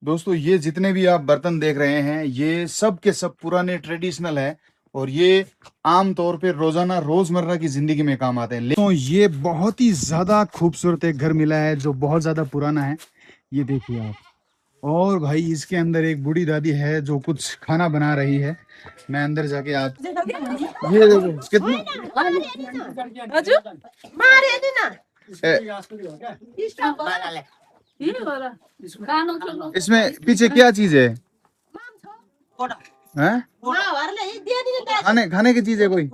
दोस्तों ये जितने भी आप बर्तन देख रहे हैं ये सब के सब पुराने ट्रेडिशनल है और ये आम तौर पे रोजाना रोजमर्रा की जिंदगी में काम आते हैं। तो ये बहुत ही ज्यादा खूबसूरत एक घर मिला है जो बहुत ज्यादा पुराना है। ये देखिए आप। और भाई इसके अंदर एक बूढ़ी दादी है जो कुछ खाना बना रही है। मैं अंदर जाके आप ये देखो कितना हजुर इसमें पीछे क्या चीज है? हैं? खाने खाने की चीज है कोई?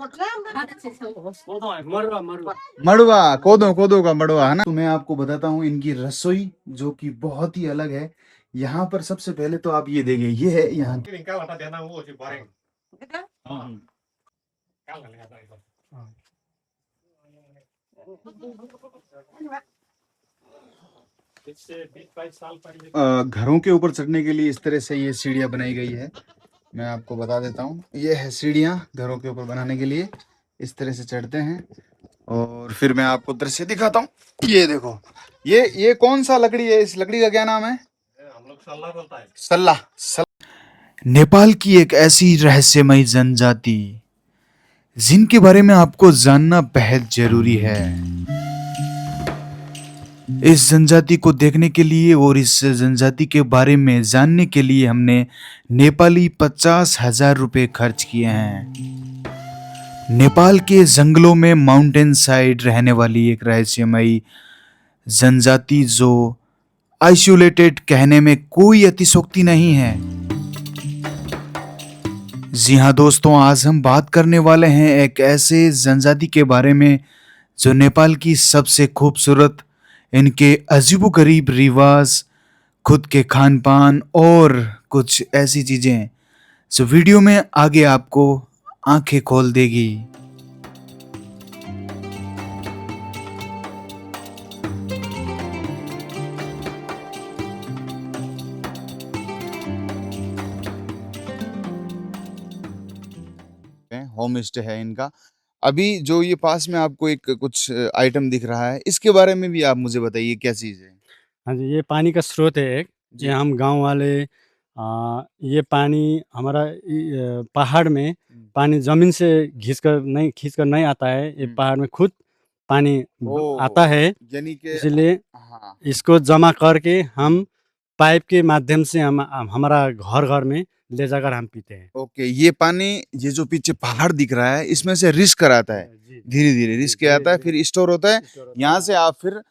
मड़वा, कोदो कोदो का मड़वा है ना। तो मैं आपको बताता हूँ इनकी रसोई जो कि बहुत ही अलग है। यहाँ पर सबसे पहले तो आप ये देखिए, ये है यहाँ घरों के ऊपर चढ़ने के लिए इस तरह से ये सीढ़ियाँ बनाई गई है। मैं आपको बता देता हूँ, ये है सीढ़ियाँ घरों के ऊपर बनाने के लिए। इस तरह से चढ़ते हैं और फिर मैं आपको दृश्य दिखाता हूँ। ये देखो, ये कौन सा लकड़ी है? इस लकड़ी का क्या नाम है? हम लोग सल्ला बोलता है। सल्ला। नेपाल की एक ऐसी रहस्यमयी जनजाति जिनके बारे में आपको जानना बेहद जरूरी है। इस जनजाति को देखने के लिए और इस जनजाति के बारे में जानने के लिए हमने नेपाली 50,000 रुपए खर्च किए हैं। नेपाल के जंगलों में माउंटेन साइड रहने वाली एक रहस्यमयी जनजाति जो आइसोलेटेड कहने में कोई अतिशोक्ति नहीं है। जी हाँ दोस्तों, आज हम बात करने वाले हैं एक ऐसे जनजाति के बारे में जो नेपाल की सबसे खूबसूरत, इनके अजीबोगरीब रिवाज, खुद के खान पान और कुछ ऐसी चीजें जो वीडियो में आगे आपको आंखें खोल देगी। होम स्टे है इनका। अभी जो ये पास में आपको एक कुछ आइटम दिख रहा है, इसके बारे में भी आप मुझे बताइए क्या चीज है? हाँ जी, ये पानी का स्रोत है एक। जी। ये हम गांव वाले ये पानी हमारा पहाड़ में पानी ज़मीन से खींच कर नहीं आता है। ये पहाड़ में खुद पानी आता है, यानी कि इसलिए हाँ। इसको जमा करके हम पाइप के माध्यम से हम हमारा घर में ले जाकर हम पीते हैं। ओके, ये पानी, ये जो पीछे पहाड़ दिख रहा है इसमें से रिस्क कराता है, जी, धीरे धीरे रिस्क के आता है, फिर स्टोर होता है, स्टोर होता यहाँ है। से आप फिर घर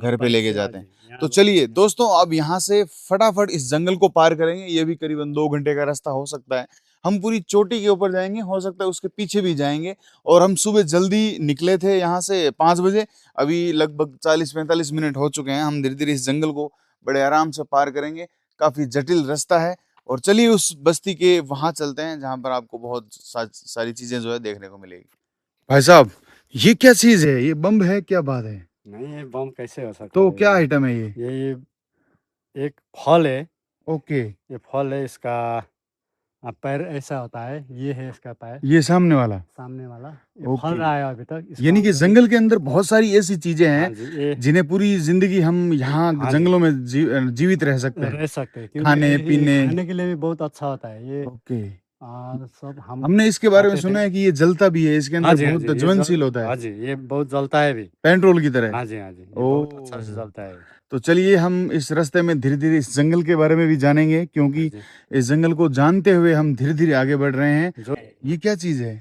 पे पाइप लेके से, हाँ जाते हैं। जी, यहाँ तो लोग चलिए दोस्तों, अब यहाँ से फटाफट इस जंगल को पार करेंगे। ये भी करीबन 2 घंटे का रास्ता हो सकता है। हम पूरी चोटी के ऊपर जाएंगे, हो सकता है उसके पीछे भी जाएंगे। और हम सुबह जल्दी निकले थे यहाँ से 5 बजे। अभी लगभग 40-45 मिनट हो चुके हैं। हम धीरे धीरे इस जंगल को बड़े आराम से पार करेंगे। काफी जटिल रास्ता है। और चलिए उस बस्ती के वहां चलते हैं जहां पर आपको बहुत सारी चीजें जो है देखने को मिलेगी। भाई साहब, ये क्या चीज है? ये बम है? क्या बात है? नहीं, ये बम कैसे हो सकता तो है? क्या आइटम है ये? ये एक फल है। ओके, ये फल है, इसका पैर ऐसा होता है। ये है इसका पैर, ये सामने वाला। सामने वाला। ये फल ओके, रहा है अभी तक। यानी कि जंगल के अंदर बहुत सारी ऐसी चीजें हाँ हैं जी, ये जिन्हें पूरी जिंदगी हम यहाँ हाँ जी, जंगलों में जीवित रह सकते हैं, रह सकते हैं, क्योंकि खाने ये पीने। खाने के लिए भी बहुत अच्छा होता है ये। ओके, और सब हम हमने इसके बारे में खाते थे। सुना है कि ये जलता भी है, इसके हाँ अंदर जी, हाँ बहुत जी, ये ज्वलनशील होता हाँ है, जी, ये बहुत जलता है भी। पेट्रोल की तरह। हाँ जी, हाँ जी, ये ओ, बहुत अच्छा से जलता है। तो चलिए हम इस रास्ते में धीरे धीरे इस जंगल के बारे में भी जानेंगे, हाँ क्योंकि जी, इस जंगल को जानते हुए हम धीरे धीरे आगे बढ़ रहे हैं। जो ये क्या चीज है?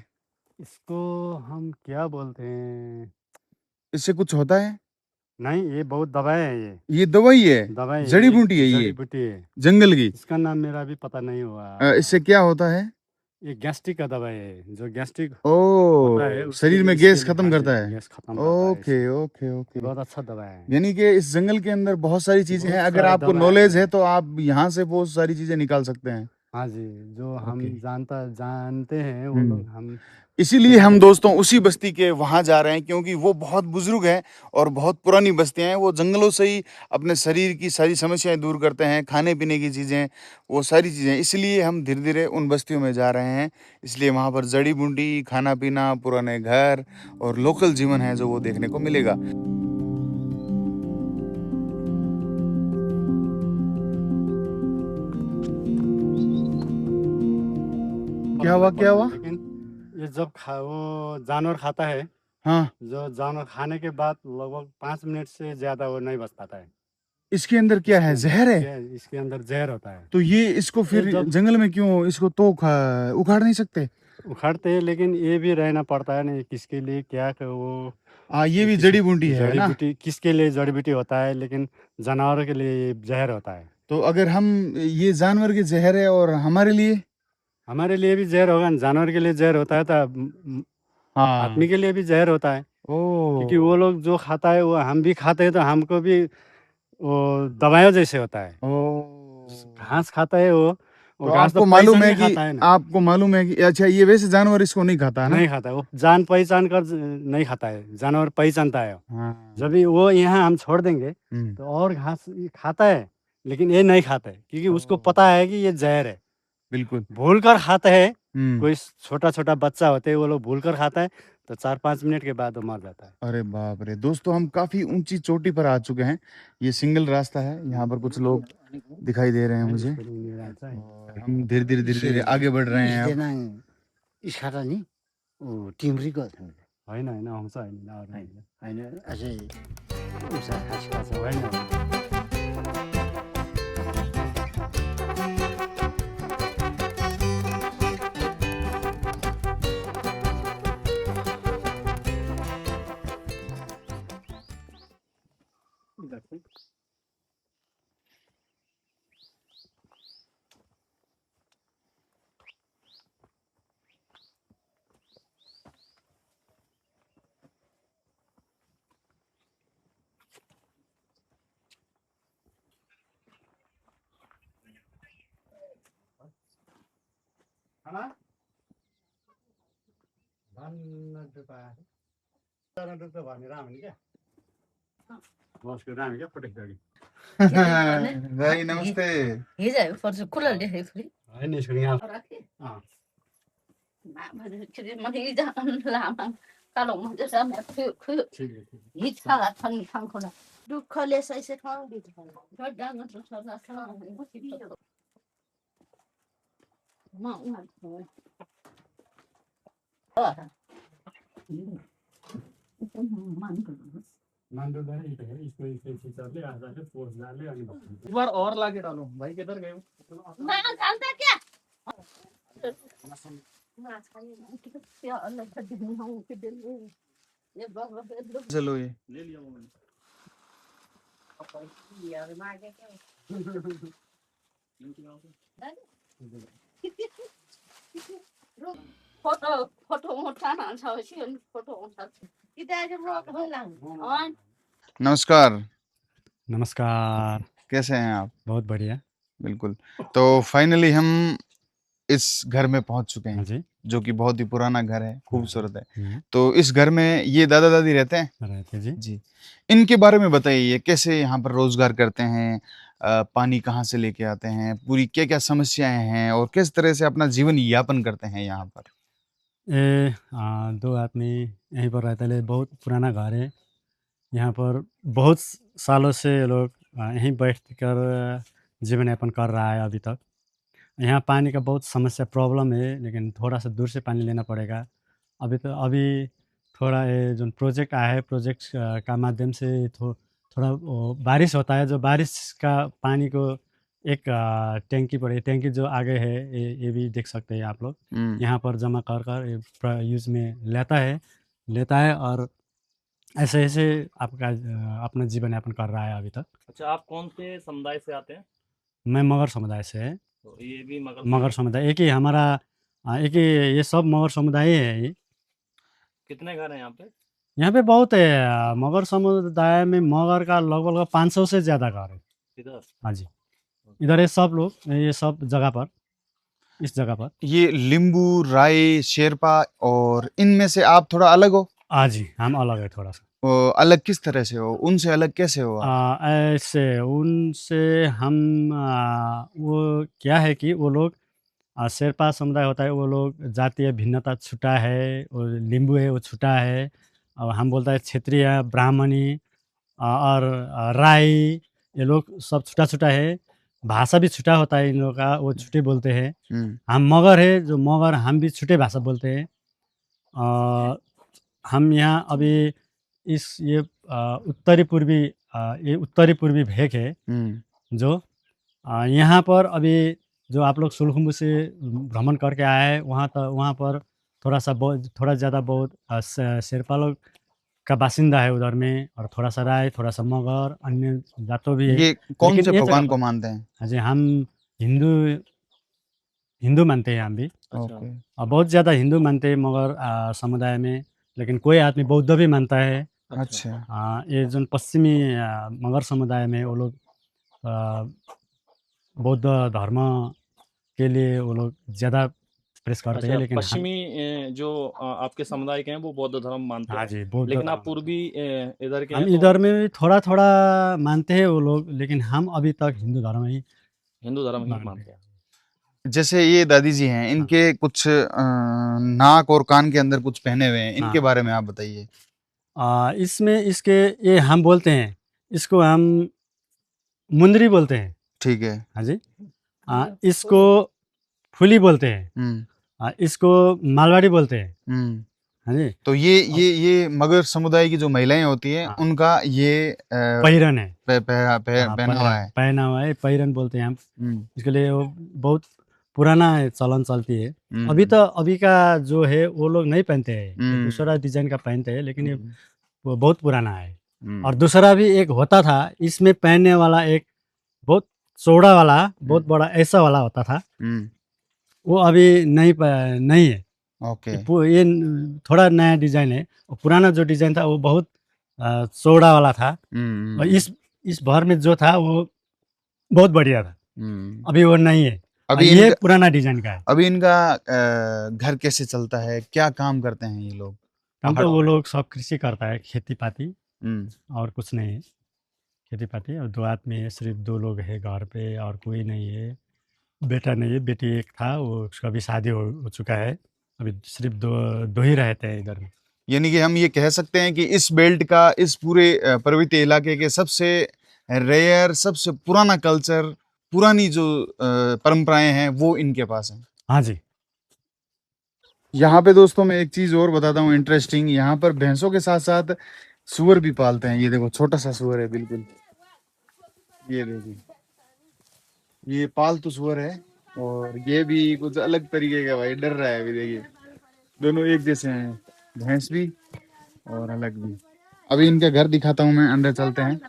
इसको हम क्या बोलते हैं? इससे कुछ होता है? नहीं, ये बहुत दवाई है ये। ये दवाई है? दवाई है, जड़ी ये बूटी है ये? जड़ी बूटी है। जंगल की? इसका नाम मेरा भी पता नहीं हुआ। इससे क्या होता है? ये गैस्ट्रिक का दवाई है, जो गैस्ट्रिक ओ, होता है उसके शरीर लिए, में इसके गैस लिए। खत्म हाँ जी, करता है। गैस खत्म करता है ओके इससे। Okay okay. बहुत अच्छा दवाई है। यानी कि इस जंगल के अंदर बहुत सारी चीजें हैं, बहुत अगर सारे आपको दवाई नॉलेज है। है तो आप यहाँ से बहुत सारी चीजें निकाल सकते हैं। हाँ जी, जो हम ओके। जानते हैं वो लोग हम इसीलिए हम दोस्तों उसी बस्ती के वहां जा रहे हैं, क्योंकि वो बहुत बुजुर्ग है और बहुत पुरानी बस्तियां हैं। वो जंगलों से ही अपने शरीर की सारी समस्याएं दूर करते हैं, खाने पीने की चीजें, वो सारी चीजें। इसलिए हम धीरे धीरे उन बस्तियों में जा रहे हैं। इसलिए वहां पर जड़ी बूटी, खाना पीना, पुराने घर और लोकल जीवन है जो वो देखने को मिलेगा। क्या हुआ क्या हुआ? लेकिन ये जब वो जानवर खाता है, हाँ, जो जानवर खाने के बाद लगभग 5 मिनट से ज़्यादा वो नहीं बच पाता है। इसके अंदर क्या इसके है, अंदर जहर है? इसके अंदर ज़हर होता है। तो ये इसको ये फिर जब जंगल में क्यों, इसको तो उखाड़ नहीं सकते? उखाड़ते हैं, लेकिन ये भी रहना पड़ता है नहीं, किसके लिए क्या वो ये भी किसी जड़ी बूटी है जड़ी ना? बूटी किसके लिए जड़ी बूटी होता है, लेकिन जानवरों के लिए ये जहर होता है। तो अगर हम, ये जानवर के जहर है और हमारे लिए? हमारे लिए भी जहर होगा, जानवर के लिए जहर होता है, तो हाँ। आदमी के लिए भी जहर होता है। ओ। क्योंकि वो लोग जो खाता है वो हम भी खाते हैं, तो हमको भी वो दवाइयों जैसे होता है। ओ। घास खाता है वो तो घास तो आपको मालूम पहचान है के कि खाता है ना। आपको मालूम है कि अच्छा, ये वैसे जानवर इसको नहीं खाता है ना? नहीं खाता है, वो जान पहचान कर नहीं खाता है, जानवर पहचानता है। हाँ। जब भी वो यहाँ हम छोड़ देंगे हम्म। तो और घास ये खाता है, लेकिन ये नहीं खाता है, क्योंकि उसको ओ, पता है कि ये जहर है। बिल्कुल। भूल कर खाता है, हम्म। कोई छोटा छोटा बच्चा होते हैं वो लोग भूल कर खाता है, तो 4-5 मिनट के बाद वो मर जाता है। अरे बाप रे दोस्तों, हम काफी ऊंची चोटी पर आ चुके हैं। ये सिंगल रास्ता है, यहाँ पर कुछ लोग दिखाई दे रहे हैं मुझे, और हम धीरे धीरे धीरे धीरे आगे बढ़ रहे हैं अब। इसारानि टिम्रीको होइन होइन आउँछ होइन होइन अझै उषा हाँसिएको छ होइन भाई नमस्ते। हिजो पर्छ कुलर देखेको छु होइन यसको यहाँ लामा कालो हिजका छन् खाङखोला दुःखले सैसे ठाउँ एक बार और लाके डालो भाई, किधर गए हो? चलो ये ले लिया वो मैंने। फोटो फोटो उठाना फोटो उठा नमस्कार। नमस्कार। कैसे हैं आप? बहुत बढ़िया। बिल्कुल। तो फाइनली हम इस घर में पहुंच चुके हाँ हैं, जी। जो कि बहुत ही पुराना घर है, खूबसूरत है। हम्म, तो इस घर में ये दादा दादी रहते हैं रहते जी। जी। इनके बारे में बताइए, ये कैसे यहाँ पर रोजगार करते हैं, पानी कहाँ से लेके आते हैं, पूरी क्या क्या समस्याएं हैं, और किस तरह से अपना जीवन यापन करते हैं यहाँ पर? ये दो आदमी यहीं पर रहते हैं, बहुत पुराना घर है। यहाँ पर बहुत सालों से ये लोग यहीं बैठ कर जीवन यापन कर रहा है अभी तक। यहाँ पानी का बहुत समस्या प्रॉब्लम है, लेकिन थोड़ा सा दूर से पानी लेना पड़ेगा। अभी थोड़ा ये जो प्रोजेक्ट आया है, प्रोजेक्ट का माध्यम से थोड़ा वो बारिश होता है, जो बारिश का पानी को एक टैंकी पड़ी, टैंकी जो आगे है, ये भी देख सकते हैं आप लोग। हम्म। यहाँ पर जमा कर ये यूज़ में लेता है और ऐसे-ऐसे आपका अपना जीवन यापन कर रहा है अभी तक। अच्छा, आप कौन से समुदाय से आते हैं? मैं मगर समुदाय से है। तो ये भी मगर समुदाय एक ही हमारा एक ही, ये सब मगर समुदाय ही है ये। कितने घर हैं यहाँ पे? यहाँ पे बहुत है, मगर समुदाय में मगर का लगभग 500 से ज़्यादा घर है। इधर? हाँ जी। इधर ये सब जगह पर, इस जगह पर। ये लिंबू, राय, शेरपा, और इनमें से आप थोड़ा अलग हो? हाँ जी, हम अलग है थोड़ा-सा। अलग किस तरह से हो, उनसे अलग कैसे हो आप? ऐसे उनसे हम वो क्या है कि वो लोग शेरपा समुदाय होता है, वो लोग जातीय भिन्नता छुटा है, और लिंबू है वो छुटा है, और हम बोलता है क्षेत्रीय, ब्राह्मणी और राई, ये लोग सब छुटा-छुटा है। भाषा भी छुटा होता है इन लोगों का, वो छुटे बोलते हैं। हम्म हम मगर है, जो मगर हम भी छुटे भाषा बोलते हैं। हम यहाँ अभी ये उत्तरी पूर्वी ये उत्तरी पूर्वी भेग है हम्म जो यहाँ पर अभी जो आप लोग सुलखुम्बू से भ्रमण करके आए हैं, वहाँ पर थोड़ा ज़्यादा बहुत शेरपा लोग का बासिंदा है उधर में, और थोड़ा सा राय, थोड़ा सा मगर, अन्य जातों भी है। ये कौन लेकिन से ये जगह भगवान पर को मानते हैं? हाँ जी, हम हिंदू हिंदू मानते हैं हम भी, अच्छा। ओके। और बहुत ज़्यादा हिंदू मानते हैं मगर समुदाय में। लेकिन कोई आदमी बौद्ध भी मानता है। अच्छा। ये जो पश्चिमी मगर समुदाय में वो लोग बौद्ध धर्म के लिए वो लोग ज़्यादा प्रेस करते हैं, अच्छा, लेकिन हम पश्चिमी जो आपके समुदाय के हैं वो बौद्ध धर्म मानते हाँ हैं, जी, बौद्ध लेकिन धर्म आप पूर्वी इधर के हम हैं तो इधर में भी थोड़ा-थोड़ा मानते हैं वो लोग, लेकिन हम अभी तक हिंदू धर्म ही हिंदू धर्म ही मानते मानते हैं। हैं। जैसे ये दादी जी हैं, हाँ, इनके कुछ नाक और कान के अंदर कुछ पहने हुए हैं, इनके हाँ। बारे में आप बताइए। इसमें इसके ये हम बोलते हैं, इसको हम मुंदरी बोलते हैं। ठीक है। हाँ जी। इसको फुली बोलते हैं। हम्म इसको मालवाड़ी बोलते हैं। हम्म हाँ जी। तो ये मगर समुदाय की जो महिलाएं होती हैं, हाँ, उनका ये पहिरन है। पहनावा है। पहनावा है, पहिरन बोलते हैं हम। हम्म इसके लिए वो बहुत पुराना है, चलन चलती है। हम्म अभी का जो है वो लोग नहीं पहनते हैं, ये हम्म दूसरा डिज़ाइन का पहनते हैं, लेकिन ये हम्म वो बहुत पुराना है। और हम्म दूसरा भी एक होता था, इसमें पहनने वाला एक बहुत चौड़ा वाला, बहुत बड़ा ऐसा वाला होता था, हम्म, वो अभी नहीं है। ओके। ये थोड़ा नया डिज़ाइन है, और पुराना जो डिज़ाइन था वो बहुत चौड़ा वाला था, और हम्म इस भर में जो था वो बहुत बढ़िया था। हम्म अभी वो नहीं है, और अभी ये इनका पुराना डिज़ाइन का है। अभी इनका घर कैसे चलता है, क्या काम करते हैं ये लोग हम तो पहाड़ों वो में? लोग सब कृषि करता है, खेती-पाती, हम्म और कुछ नहीं है। खेती-पाती, और 2 आदमी है, सिर्फ़ 2 लोग हैं घर पे, और कोई नहीं है। बेटा नहीं है, बेटी एक था, वो उसका भी शादी हो चुका है। अभी सिर्फ़ 2 ही रहते हैं इधर में। यानी कि हम ये कह सकते हैं कि इस बेल्ट का, इस पूरे पर्वतीय इलाके के सबसे रेयर, सबसे पुराना कल्चर, पुरानी जो परंपराएं हैं, वो इनके पास हैं। हाँ जी। यहाँ पे दोस्तों मैं एक चीज और बताता हूँ इंटरेस्टिंग, यहाँ पर भैंसों के साथ साथ सुअर भी पालते हैं। ये देखो छोटा सा सुअर है बिल्कुल, ये देखिए, ये पालतू सुअर है, और ये भी कुछ अलग तरीके का, भाई डर रहा है अभी, देखिए दोनों एक जैसे हैं, भैंस भी और अलग भी। अभी इनके घर दिखाता हूँ मैं, अंदर चलते हैं।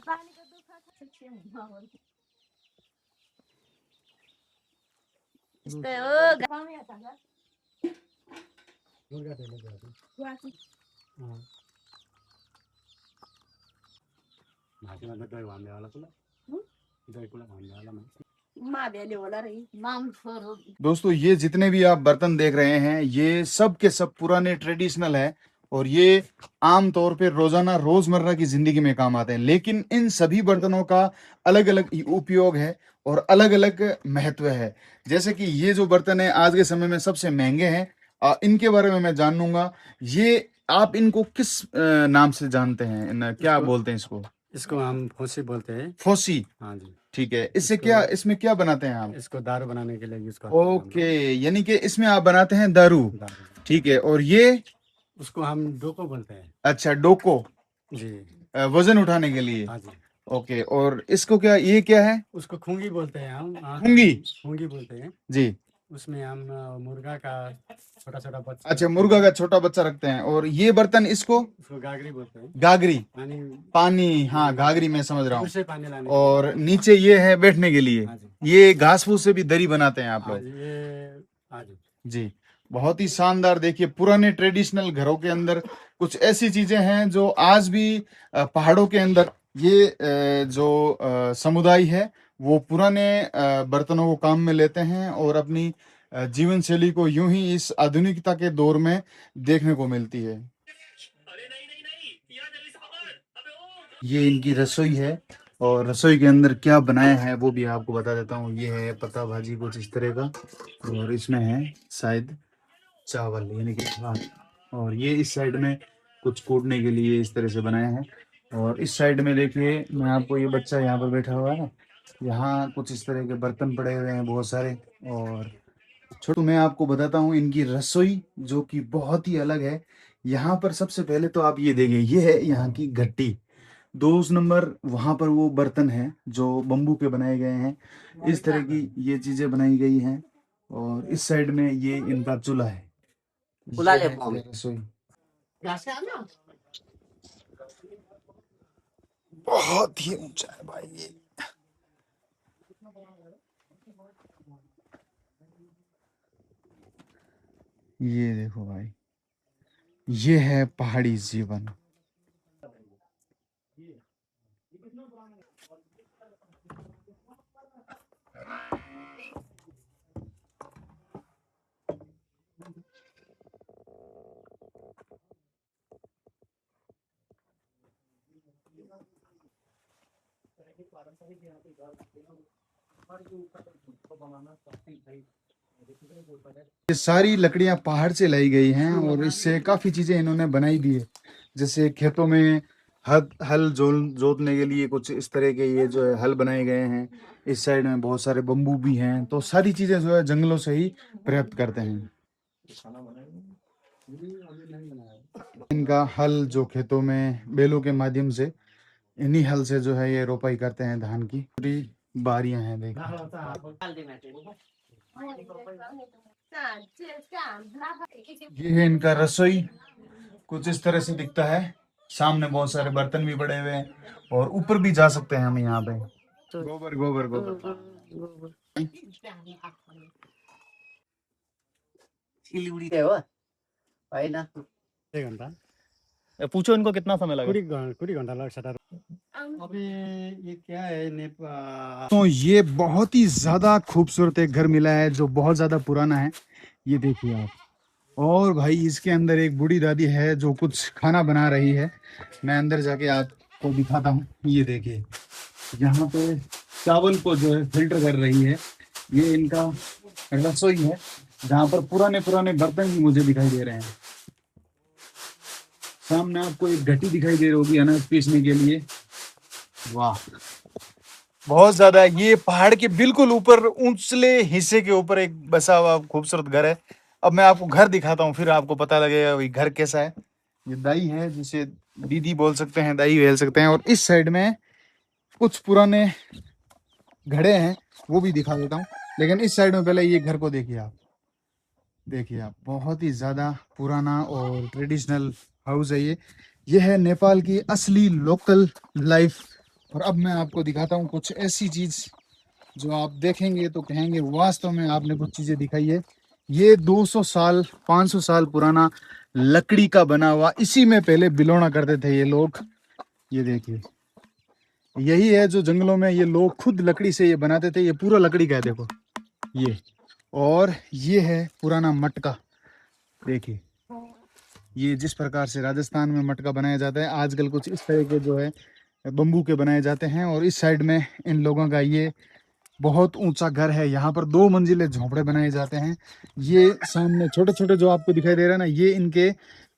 दोस्तों ये जितने भी आप बर्तन देख रहे हैं, ये सब के सब पुराने ट्रेडिशनल है, और ये आम तौर पे रोजाना रोजमर्रा की जिंदगी में काम आते हैं। लेकिन इन सभी बर्तनों का अलग अलग उपयोग है और अलग अलग महत्व है। जैसे कि ये जो बर्तन है आज के समय में सबसे महंगे हैं, इनके बारे में मैं जानूंगा। ये आप इनको किस नाम से जानते हैं, क्या बोलते हैं इसको? इसको हम फोसी बोलते हैं। फोसी। हाँ जी। ठीक है, इससे क्या, इसमें क्या बनाते हैं आप? इसको दारू बनाने के लिए यूज़ करते हैं हम लोग। ओके, यानी कि इसमें आप बनाते हैं दारू। दारू। ठीक है, और ये? उसको हम डोको बोलते हैं। अच्छा, डोको, जी। वजन उठाने के लिए। हाँ जी। ओके, और इसको क्या, ये क्या है? उसको खूंगी बोलते हैं हम। खूंगी? खूंगी बोलते हैं। जी। उसमें हम मुर्गा का छोटा-छोटा बच्चा अच्छा, मुर्गा का छोटा बच्चा रखते हैं। और ये बर्तन, इसको? उसको गागरी बोलते हैं। गागरी, पानी पानी, हाँ घाघरी, मैं समझ रहा हूँ। से पानी लाने और नीचे ये है बैठने के लिए। हाँ जी। ये घास फूस से भी दरी बनाते हैं आप हाँ लोग? जी, ये हाँ जी। जी, बहुत ही शानदार। देखिए पुराने ट्रेडिशनल घरों के अंदर कुछ ऐसी चीजें हैं जो आज भी पहाड़ों के अंदर ये जो समुदाय है, वो पुराने बर्तनों को काम में लेते हैं, और अपनी जीवन शैली को यूं ही इस आधुनिकता के दौर में देखने को मिलती है। ये इनकी रसोई है, और रसोई के अंदर क्या बनाया है वो भी आपको बता देता हूँ। ये है पत्ता भाजी कुछ इस तरह का, और इसमें है शायद चावल यानी कि भात, और ये इस साइड में कुछ कूटने के लिए इस तरह से बनाया है। और इस साइड में देखिए, मैं आपको, ये बच्चा यहाँ पर बैठा हुआ है ना, यहाँ कुछ इस तरह के बर्तन पड़े हुए हैं बहुत सारे। और छोटू मैं आपको बताता हूँ इनकी रसोई जो कि बहुत ही अलग है। यहाँ पर सबसे पहले तो आप ये देखिए, ये है यहाँ की घट्टी। 2 नंबर वहाँ पर वो बर्तन हैं जो बम्बू के बनाए गए हैं। इस तरह की ये चीजें बनाई गई हैं। और इस साइड में ये इनका चूल्हा है। चूल्हा ये ले है पाओ। इनका रसोई। बहुत ही ऊंचा है भाई ये देखो भाई, ये है पहाड़ी जीवन। ये सारी लकड़ियां पहाड़ से लाई गई हैं और इससे काफी चीजें इन्होंने बनाई भी है। जैसे खेतों में हल जोतने के लिए कुछ इस तरह के ये जो है हल बनाए गए हैं। इस साइड में बहुत सारे बम्बू भी हैं। तो सारी चीजें जो है जंगलों से ही प्राप्त करते हैं। इनका हल जो खेतों में बैलों के माध्यम से, इन्हीं हल से जो है ये रोपाई करते हैं धान की। पूरी बारियां हैं देखिए। ये है इनका रसोई, कुछ इस तरह से दिखता है। सामने बहुत सारे बर्तन भी पड़े हुए हैं और ऊपर भी जा सकते हैं हम यहाँ पे। गोबर गोबर गोबर। सिलगढी हो होइन। 1 घंटा पूछो इनको कितना समय लगा। कुड़ी घंटा लग सकता है। अभी ये क्या है तो ये बहुत ही ज्यादा खूबसूरत एक घर मिला है जो बहुत ज्यादा पुराना है। ये देखिए आप। और भाई इसके अंदर एक बूढ़ी दादी है जो कुछ खाना बना रही है। मैं अंदर जाके आपको दिखाता हूँ। ये देखिए, यहाँ पे चावल को जो है फिल्टर कर रही है। ये इनका रसोई है जहाँ पर पुराने पुराने बर्तन भी मुझे दिखाई दे रहे हैं। सामने आपको एक घटी दिखाई दे रही होगी अनाज पीसने के लिए। वाह, बहुत ज्यादा। ये पहाड़ के बिल्कुल ऊपर ऊंचले हिस्से के ऊपर एक बसा हुआ खूबसूरत घर है। अब मैं आपको घर दिखाता हूँ, फिर आपको पता लगेगा भाई घर कैसा है। ये दाई है, जिसे दीदी बोल सकते हैं, दाई बोल सकते हैं। और इस साइड में कुछ पुराने घड़े हैं, वो भी दिखा देता हूँ। लेकिन इस साइड में पहले ये घर को देखिए आप। देखिए आप, बहुत ही ज्यादा पुराना और ट्रेडिशनल हाउस है ये है नेपाल की असली लोकल लाइफ। और अब मैं आपको दिखाता हूँ कुछ ऐसी चीज जो आप देखेंगे तो कहेंगे वास्तव में आपने कुछ चीजें दिखाई है। ये 200 साल 500 साल पुराना लकड़ी का बना हुआ, इसी में पहले बिलोना करते थे ये लोग। ये देखिए, यही है जो जंगलों में ये लोग खुद लकड़ी से ये बनाते थे। ये पूरा लकड़ी का है देखो ये। और ये है पुराना मटका। देखिए, ये जिस प्रकार से राजस्थान में मटका बनाया जाता है, आजकल कुछ इस तरह के जो है बम्बू के बनाए जाते हैं। और इस साइड में इन लोगों का ये बहुत ऊंचा घर है। यहाँ पर 2 मंजिले झोंपड़े बनाए जाते हैं। ये सामने छोटे छोटे जो आपको दिखाई दे रहा है ना, ये इनके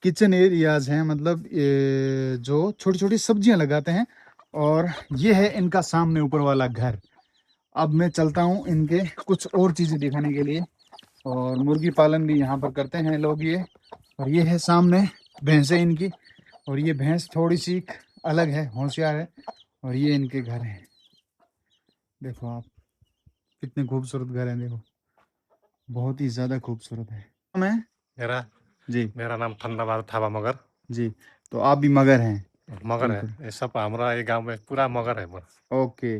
किचन एरियाज हैं। मतलब ये जो छोटी छोटी सब्जियां लगाते हैं। और ये है इनका सामने ऊपर वाला घर। अब मैं चलता हूँ इनके कुछ और चीजें दिखाने के लिए। और मुर्गी पालन भी यहाँ पर करते हैं लोग ये। और ये है सामने भैंसें इनकी। और ये भैंस थोड़ी सी अलग है, होशियार है। और ये इनके घर हैं। देखो आप, कितने खूबसूरत घर हैं। देखो, बहुत ही ज्यादा खूबसूरत है। मैं मेरा जी मेरा नाम ठन्डाबहादुर थापा मगर। जी, तो आप भी मगर हैं? मगर है बिल्कुल। ये सब हमारा ये गांव में पूरा मगर है बस। ओके,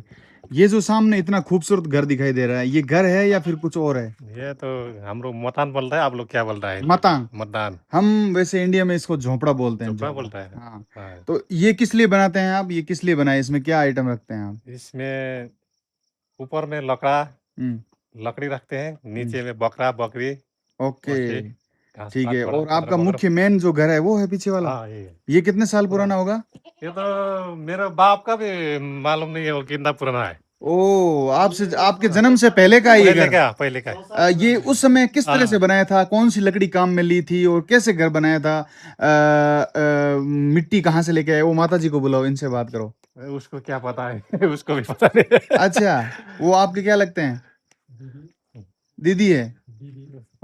ये जो सामने इतना खूबसूरत घर दिखाई दे रहा है, ये घर है या फिर कुछ और है? ये तो हम लोग मतान बोलता है, आप लोग क्या बोलता है? मतान। मतदान हम वैसे इंडिया में इसको झोपड़ा बोलते हैं। झोपड़ा झोपड़ा, बोलता है। हाँ। हाँ। तो ये किस लिए बनाते हैं आप? ये किस लिए बनाए? इसमें क्या आइटम रखते हैं आप? इसमें ऊपर में लकड़ा हम्म लकड़ी रखते हैं, हम्म, नीचे में बकरा बकरी ओके, मछली घास ठीक पात है। थोड़ा और आपका मगर। मुख्य मेन जो घर है वो है पीछे वाला? हाँ ये ये कितने साल पूरा पुराना होगा? ये तो मेरे बाप का भी मालूम नहीं है वो कितना पुराना है। ओ, आपसे आपके जन्म से पहले का है ये घर? पहले का ये उस समय किस तरह से हाँ। बनाया था? कौन सी लकड़ी काम में ली थी और कैसे घर बनाया था? मिट्टी कहाँ से लेके आए? वो माता जी को बुलाओ, इनसे बात करो। उसको क्या पता है उसको भी पता नहीं है। अच्छा, वो आपके क्या लगते हैं? दीदी है।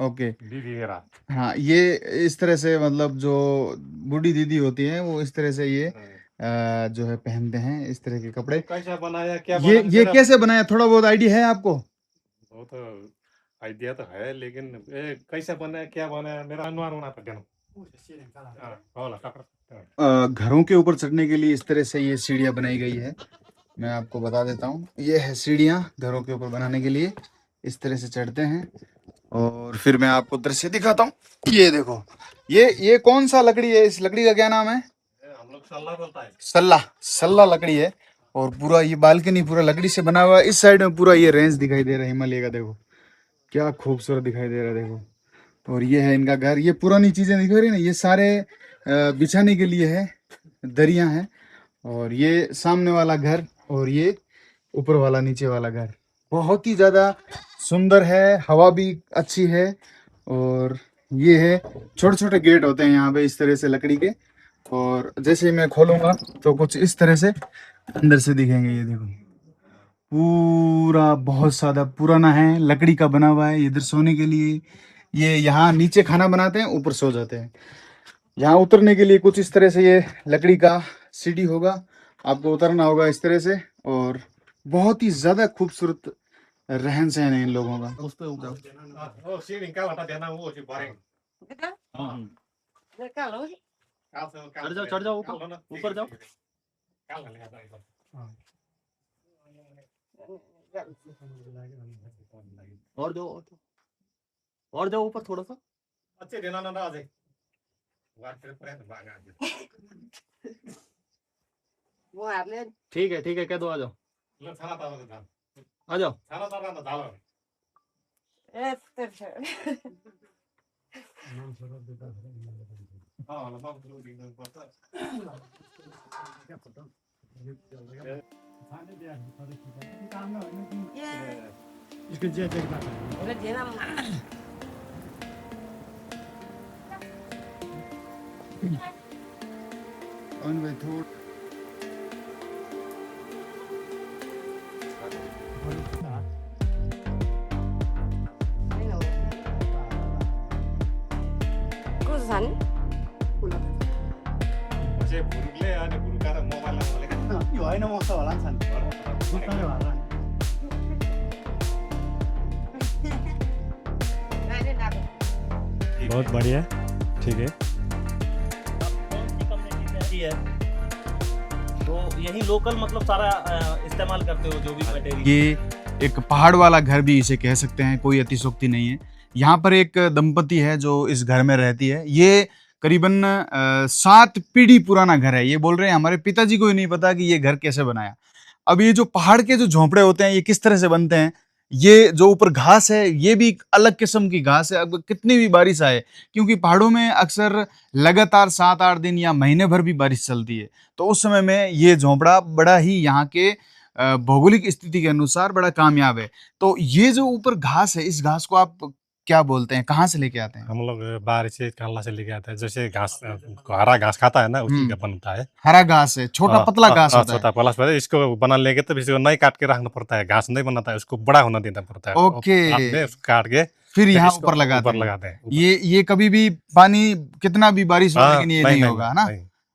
ओके। दीदी मेरा हाँ, ये इस तरह से मतलब जो बूढ़ी दीदी होती है वो इस तरह से ये जो है पहनते हैं इस तरह के कपड़े। कैसा बनाया क्या ये बनाया ये मेरा कैसे बनाया, थोड़ा बहुत आइडिया है आपको? वो तो आइडिया तो है लेकिन कैसा बनाया क्या बनाया मेरा अनुमान होना पड़ेगा। होला घरों के ऊपर चढ़ने के लिए इस तरह से ये सीढ़ियाँ बनाई गई है। मैं आपको बता देता हूँ, ये है सीढ़ियाँ घरों के ऊपर बनाने के लिए। इस तरह से चढ़ते हैं और फिर मैं आपको दृश्य दिखाता हूँ। ये देखो, ये कौन सा लकड़ी है? इस लकड़ी का क्या नाम है? हम लोग सल्ला बोलता है। सल्ला। सल्ला लकड़ी है। और पूरा ये बालकनी पूरा लकड़ी से बना हुआ है। इस साइड में पूरा ये रेंज दिखाई दे रहा है हिमालय का, देखो क्या खूबसूरत दिखाई दे रहा है, देखो। और ये है इनका घर। ये पुरानी चीजें दिख रही है ना, ये सारे बिछाने के लिए है, दरियां हैं। और ये सामने वाला घर और ये ऊपर वाला नीचे वाला घर बहुत ही ज्यादा सुंदर है, हवा भी अच्छी है। और ये है, छोटे छोटे गेट होते हैं यहाँ पे इस तरह से लकड़ी के। और जैसे ही मैं खोलूंगा तो कुछ इस तरह से अंदर से दिखेंगे। ये देखो, पूरा बहुत ज्यादा पुराना है, लकड़ी का बना हुआ है। इधर सोने के लिए, ये यहाँ नीचे खाना बनाते हैं, ऊपर सो जाते हैं। यहाँ उतरने के लिए कुछ इस तरह से ये लकड़ी का सीढ़ी होगा, आपको उतरना होगा इस तरह से। और बहुत ही ज्यादा खूबसूरत रहन सहन है इन लोगों का। उस पे ऊपर वो सीढ़ी का हटा देना वो सी बारेंग चढ़ जाओ ऊपर जाओ। और जाओ ऊपर थोड़ा सा। अच्छे देना ना आ जाए वार फिर परे भाग आ जाए ठीक है कह दो, आ जाओ लो थाना तावा था आ जाओ। थाना तावा ना डालो हां लो बाबू लोग दिन पता इसको जे देखना और भाई थोड़ा अच्छे बुरुले आणि बुरुकार मोबाईल ला यो होइन मस्त होला नि छन् बुझ्नै होला बहुत बढ़िया, ठीक है। कौन सी कम्युनिटी है तो यही लोकल मतलब सारा इस्तेमाल करते हो जो भी मटेरियल। ये एक पहाड़ वाला घर भी इसे कह सकते हैं, कोई अतिशोक्ति नहीं है। यहाँ पर एक दंपति है जो इस घर में रहती है। ये करीबन 7 पीढ़ी पुराना घर है। ये बोल रहे हैं हमारे पिताजी को ही नहीं पता कि ये घर कैसे बनाया। अब ये जो पहाड़ के जो झोंपड़े होते हैं ये किस तरह से बनते हैं, ये जो ऊपर घास है ये भी एक अलग किस्म की घास है। अब कितनी भी बारिश आए, क्योंकि पहाड़ों में अक्सर लगातार 7-8 दिन या महीने भर भी बारिश चलती है, तो उस समय में ये झोंपड़ा बड़ा ही यहाँ के भौगोलिक स्थिति के अनुसार बड़ा कामयाब है। तो ये जो ऊपर घास है, इस घास को आप क्या बोलते हैं, कहाँ से लेके आते हैं? हम लोग बाहर से काला से लेके आते हैं। जैसे घास हरा घास खाता है ना उसी का बनता है। हरा घास है, छोटा पतला घास होता है। छोटा प्लस इसको बना लेंगे तो इसको नहीं काट के रखना पड़ता है, घास नहीं बनाता है, उसको बड़ा होना देना पड़ता है। ओके। उसको काट के फिर यहाँ इसको ऊपर लगाते हैं। ये कभी भी पानी कितना भी बारिश हो लेकिन ये नहीं होगा, है ना?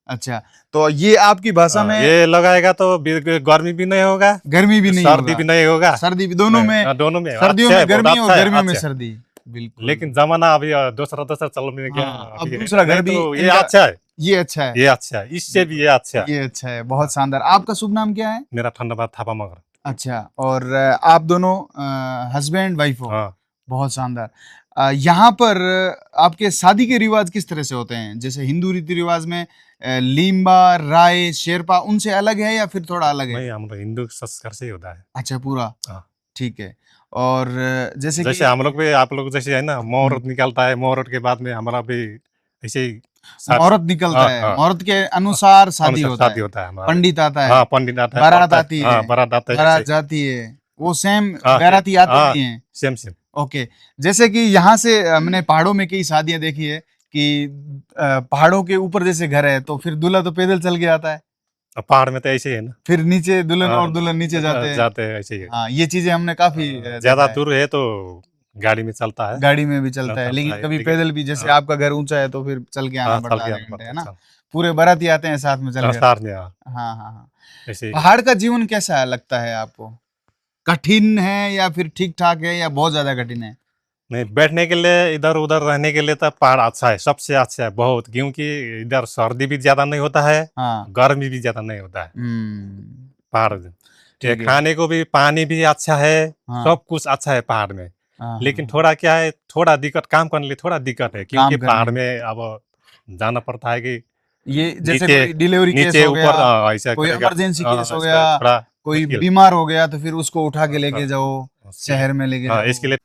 अच्छा, तो ये आपकी भाषा में ये लगाएगा तो गर्मी भी नहीं होगा, गर्मी भी नहीं सर्दी होगा, भी नहीं होगा, सर्दी भी, दोनों में सर्दियों अच्छा है, में गर्मी बहुत और अच्छा है, गर्मियों में अच्छा है। सर्दी। बिल्कुल। लेकिन जमाना अभी दूसरा चल में गया। हाँ, अब अभी दूसरा घर नहीं भी तो ये इनका- अच्छा है, ये अच्छा है, ये अच्छा है, इससे भी ये अच्छा है। ये अच्छा है, बहुत शानदार। आपका शुभ नाम क्या है? मेरा ठंडा थापा मगर। अच्छा, और आप दोनों हस्बैंड वाइफ हो? हाँ, बहुत शानदार। यहाँ पर आपके शादी के रिवाज किस तरह से होते हैं? जैसे हिंदू रीति रिवाज में लीम्बा, राय, शेरपा उनसे अलग है या फिर थोड़ा अलग है? नहीं हम लोग हिंदू संस्कार से ही होता है। अच्छा, पूरा? हाँ। ठीक है। और जैसे हम लोग भी आप लोग जैसे है ना मुहूर्त निकलता है, मुहूर्त के बाद में हमारा भी ऐसे ही मुहूर्त निकलता है, मुहूर्त के अनुसार शादी होता है, हमारा। पंडित आता है, हाँ, पंडित आता है, बारात आती है, बारात आता है, बारात जाती है, वो सेम हाँ, बाराती आती है। सेम। ओके। जैसे कि यहाँ से हमने पहाड़ों में कई शादियां देखी है कि पहाड़ों के ऊपर जैसे घर है तो फिर दूल्हा तो पैदल चल के आता है, अब पहाड़ में तो ऐसे ही है ना, फिर नीचे दुल्हन हाँ, और दुल्हन नीचे जाते हैं। जाते हैं ऐसे ही है। हाँ, ये चीजें हमने काफी ज्यादा देखा है। दूर है तो गाड़ी में चलता है, गाड़ी में भी चलता है, चलता लेकिन है, कभी लेकिन पैदल भी, जैसे हाँ। आपका घर ऊंचा है तो फिर चल के आना हाँ, पड़ता चल है के आधे आना घंटे, है पड़ता ना। है, पूरे बाराती आते हैं साथ में चल कर। साथ में, हाँ, हाँ हाँ हाँ। ऐसे ही। पहाड़ का जीवन कैसा लगता है आपको? कठिन है या फिर ठीक ठाक है या बहुत ज्यादा कठिन है? नहीं, बैठने के लिए, इधर उधर रहने के लिए तो पहाड़ अच्छा है, सबसे अच्छा है बहुत, क्योंकि इधर सर्दी भी ज्यादा नहीं होता है, हाँ। गर्मी भी ज्यादा नहीं होता है पहाड़। ये ठीक है। खाने को भी, पानी भी अच्छा है, हाँ सब कुछ अच्छा है पहाड़ में। हाँ लेकिन हाँ, थोड़ा क्या है, थोड़ा दिक्कत, काम करने लिए थोड़ा दिक्कत है, क्योंकि काम पहाड़ करने में अब जाना पड़ता है कि ये जैसे नीचे कोई डिलीवरी केस नीचे हो गया, ऊपर ऐसा कोई करेगा, इमरजेंसी केस हो इसका गया, थोड़ा कोई मुश्किल। बीमार हो गया तो फिर उसको उठा के लेके हाँ, जाओ, इसके शहर में लेके हाँ, जाओ। इसके लिए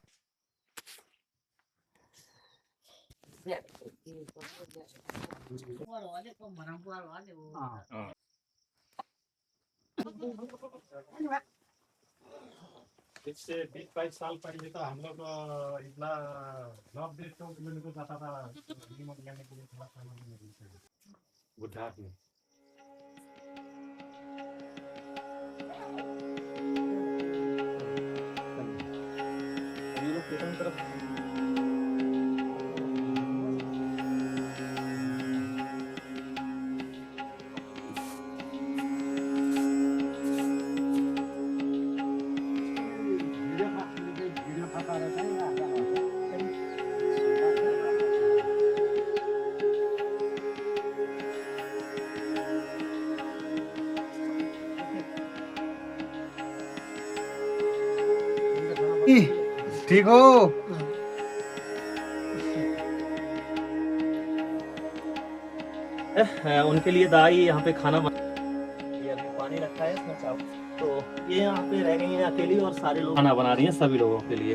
इससे 20-22 साल पहले तो हम लोग इतना 9-100 किलोमीटर जाता था नीमच लेने के लिए, थोड़ा सामान लेने के लिए, बुद्धा में। ये लोग खेतों की तरफ ठीक हो? उनके लिए दाई यहाँ पे खाना ये अभी पानी रखा है इसमें चावल, तो ये यहाँ पे रह गई हैं अकेली और सारे लोग खाना बना रही हैं सभी लोगों के लिए।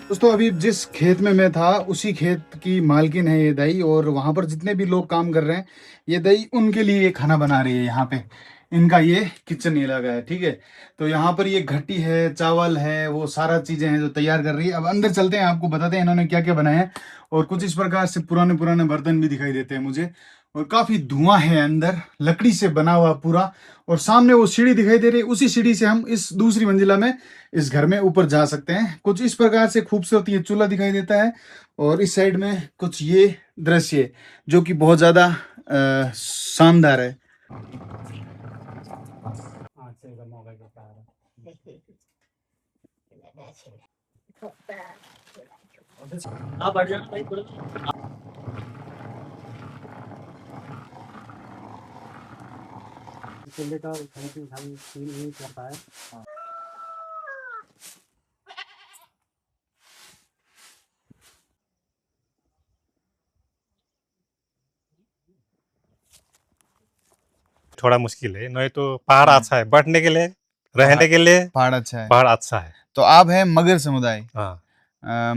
दोस्तों, अभी जिस खेत में मैं था उसी खेत की मालकिन है ये दाई, और वहाँ पर जितने भी लोग काम कर रहे हैं, ये दाई उनके लिए ये खाना बना रही है। यहाँ पे इनका ये किचन इलाका है, ठीक है। तो यहाँ पर ये घट्टी है, चावल है, वो सारा चीज़ें हैं जो तैयार कर रही है। अब अंदर चलते हैं, आपको बताते हैं इन्होंने क्या क्या बनाया है। और कुछ इस प्रकार से पुराने पुराने बर्तन भी दिखाई देते हैं मुझे, और काफ़ी धुआं है अंदर, लकड़ी से बना हुआ पूरा। और सामने वो सीढ़ी दिखाई दे रही है, उसी सीढ़ी से हम इस दूसरी मंजिला में इस घर में ऊपर जा सकते हैं। कुछ इस प्रकार से खूबसूरत ये चूल्हा दिखाई देता है। और इस साइड में कुछ ये दृश्य जो कि बहुत ज़्यादा शानदार है। आप बैठ जाना भाई थोड़ा। चूल्हे का खाने की खाली सीन नहीं करता है। थोड़ा मुश्किल है, नहीं तो पहाड़ अच्छा है बैठने के लिए, रहने के लिए पहाड़ अच्छा है। पहाड़ अच्छा है। तो आप हैं मगर समुदाय। हाँ,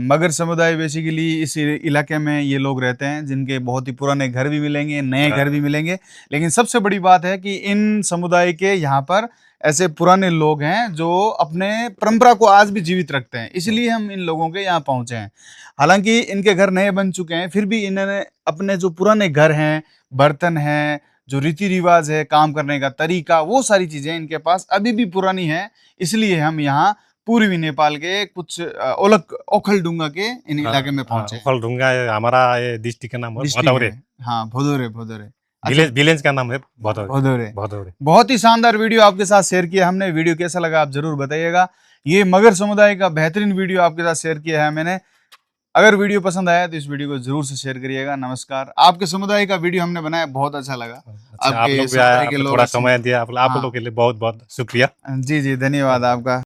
मगर समुदाय बेसिकली इस इलाके में ये लोग रहते हैं, जिनके बहुत ही पुराने घर भी मिलेंगे, नए घर भी मिलेंगे। लेकिन सबसे बड़ी बात है कि इन समुदाय के यहाँ पर ऐसे पुराने लोग हैं जो अपने परंपरा को आज भी जीवित रखते हैं, इसलिए हम इन लोगों के यहाँ पहुँचे हैं। हालांकि इनके घर नए बन चुके हैं, फिर भी इन्होंने अपने जो पुराने घर हैं, बर्तन हैं, जो रीति रिवाज है, काम करने का तरीका, वो सारी चीज़ें इनके पास अभी भी पुरानी है। इसलिए हम यहाँ पूर्वी नेपाल के कुछ ओखलढुंगा के इन इलाके में पहुंचे। ओखलढुंगा हमारा ये डिस्ट्रिक्ट का नाम है डिस्ट्रिक्ट भदौरे। है। हाँ, भदौरे भदौरे। विलेज का नाम है भदौरे। भदौरे। भदौरे। बहुत ही शानदार वीडियो आपके साथ शेयर किया हमने। वीडियो कैसा लगा आप जरूर बताइएगा। ये मगर समुदाय का बेहतरीन वीडियो आपके साथ शेयर किया है मैंने। अगर वीडियो पसंद आया तो इस वीडियो को जरूर से शेयर करिएगा। नमस्कार। आपके समुदाय का वीडियो हमने बनाया, बहुत अच्छा लगा। अच्छा, आप आपके लोग भी समुदाय आए, के आपने लोग थोड़ा अच्छे- समय दिया, आप हाँ। लोग के लिए बहुत बहुत शुक्रिया। जी जी, धन्यवाद आपका।